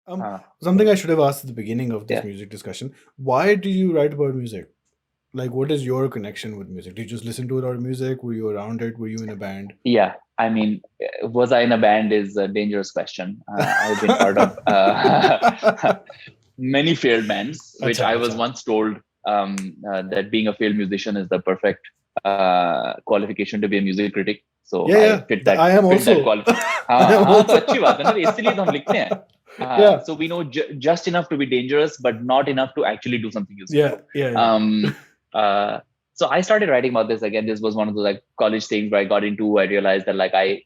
Uh, Something I should have asked at the beginning of this yeah. music discussion. Why do you write about music? Like, what is your connection with music? Did you just listen to a lot of music? Were you around it? Were you in a band? Yeah. I mean, was I in a band is a dangerous question. I've been part of many failed bands, which Acha, I was acha. once told that being a failed musician is the perfect qualification to be a music critic. So Yeah, I yeah. fit that I am fit that also. qual. I am हाँ तो also. अच्छी बात है ना इसलिए तो हम लिखते हैं. Yeah, So we know just enough to be dangerous, but not enough to actually do something useful. yeah, yeah, yeah. Um, uh, so I started writing about this again. This was one of the like college things where I got into. I realized that like I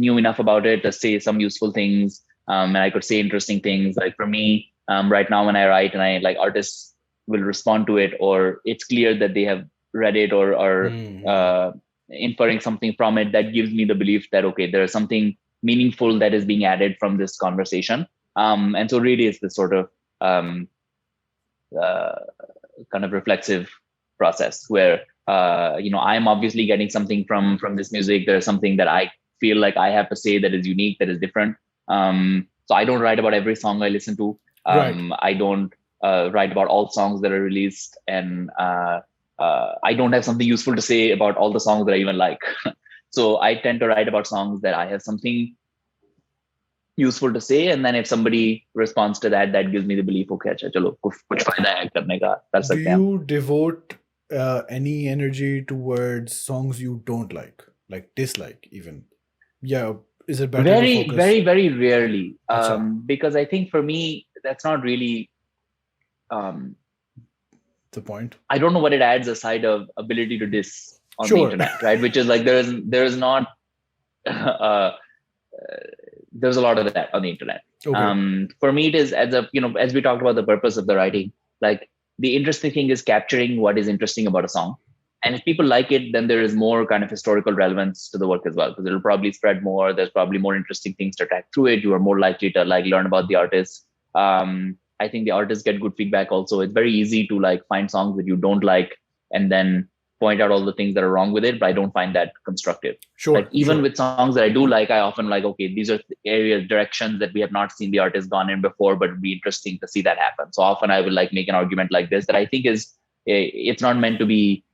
knew enough about it to say some useful things, and I could say interesting things. Like for me, right now when I write and I like artists will respond to it, or it's clear that they have read it or Mm-hmm. inferring something from it, that gives me the belief that okay, there's something meaningful that is being added from this conversation. And so really it's this sort of um, uh, kind of reflexive process where I'm obviously getting something from this music. There's something that I feel like I have to say that is unique, that is different. So I don't write about every song I listen to. Right. I don't write about all songs that are released, and I don't have something useful to say about all the songs that I even like. So I tend to write about songs that I have something useful to say, and then if somebody responds to that, that gives me the belief, okay, अच्छा चलो कुछ फायदा है करने का, कर Do सकते हैं हम. you devote any energy towards songs you don't like dislike even? Yeah. Is it better to Very, focus? very, very rarely, Acha. because I think for me that's not really. Um, The point. I don't know what it adds aside of ability to diss on the Sure. internet, right? Which is like there is not. Uh, there's a lot of that on the internet. Okay. For me, it is as we talked about the purpose of the writing. Like the interesting thing is capturing what is interesting about a song, and if people like it, then there is more kind of historical relevance to the work as well, because it'll probably spread more. There's probably more interesting things to track through it. You are more likely to like learn about the artist. I think the artists get good feedback also. It's very easy to like find songs that you don't like and then point out all the things that are wrong with it, but I don't find that constructive. Like Sure. even Sure. with songs that I do like, I often like, okay, these are areas, directions that we have not seen the artist gone in before, but it'd be interesting to see that happen. So often I will like make an argument like this that I think is it's not meant to be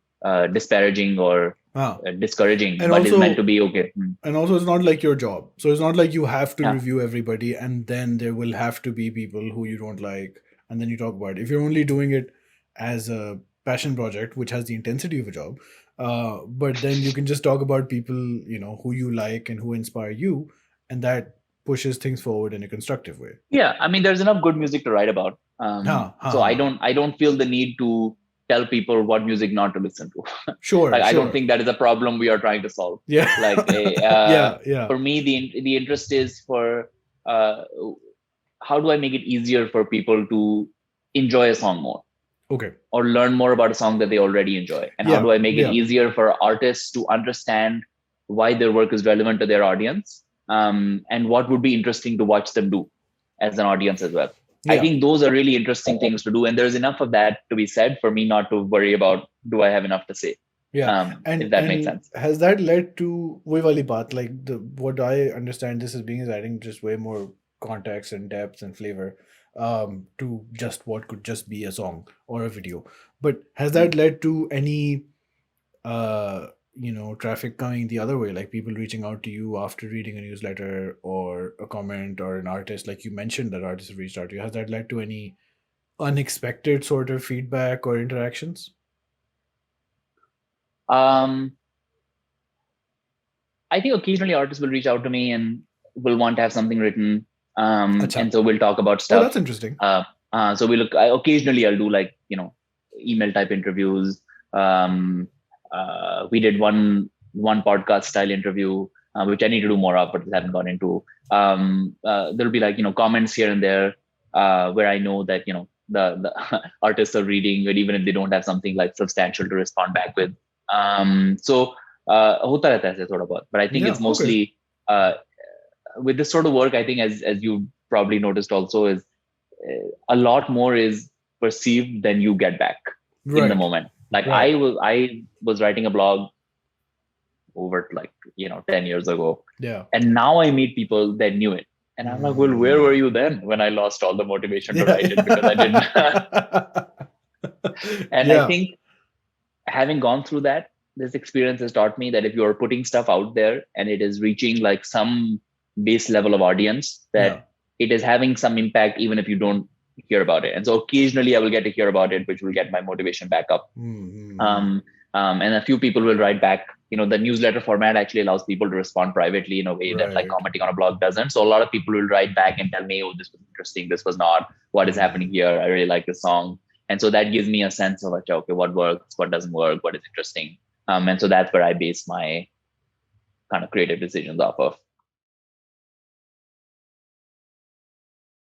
disparaging or Ah. discouraging, And but is meant to also, be okay. it's not like your job. So it's not like you have to Yeah, review everybody and then there will have to be people who you don't like and then you talk about it. If you're only doing it as a passion project, which has the intensity of a job, but then you can just talk about people, who you like and who inspire you, and that pushes things forward in a constructive way. yeah. I mean, there's enough good music to write about. Ha, ha, So I ha. don't feel the need to tell people what music not to listen to. Sure, Like I don't sure. think that is a problem we are trying to solve. Yeah. Like Yeah, yeah. for me, the interest is for uh, how do I make it easier for people to enjoy a song more Okay. or learn more about a song that they already enjoy, and how Yeah, do I make it yeah. easier for artists to understand why their work is relevant to their audience, and what would be interesting to watch them do as an audience as well. I Yeah. think those are really interesting things to do, and there's enough of that to be said for me not to worry about do I have enough to say, Yeah, if and that makes and sense. has that led to वही वाली बात, like the what I understand this as being is adding just way more context and depth and flavor to just what could just be a song or a video. But has Mm. that led to any traffic coming the other way, like people reaching out to you after reading a newsletter or a comment or an artist, like you mentioned that artists have reached out to you? Has that led to any unexpected sort of feedback or interactions? Um, I think occasionally artists will reach out to me and will want to have something written. Acha. And so we'll talk about Oh, stuff. that's interesting. So occasionally I'll do like, email type interviews. We did one podcast style interview, which I need to do more of, but haven't gone into. There'll be like, comments here and there, where I know that, the artists are reading it, even if they don't have something like substantial to respond back with. So होता रहता है ऐसे थोड़ा बहुत, but I think Yeah, it's okay. mostly uh, with this sort of work. I think as you probably noticed also is a lot more is perceived than you get back in the Right, moment. Like right. I was writing a blog over like 10 years ago, Yeah. and now I meet people that knew it. And I'm like, well, where were you then when I lost all the motivation to write it because I didn't? And I Yeah. think having gone through that, this experience has taught me that if you're putting stuff out there and it is reaching like some base level of audience, Yeah. that it is having some impact even if you don't hear about it. And so occasionally I will get to hear about it, which will get my motivation back up. Mm-hmm. um, and a few people will write back. The newsletter format actually allows people to respond privately in a way that like Right. commenting on a blog doesn't. So a lot of people will write back and tell me, oh, this was interesting, this was not, what is happening Mm. here, I really like this song. And so that gives me a sense of like, okay, what works, what doesn't work, what is interesting. And so that's where I base my kind of creative decisions off of.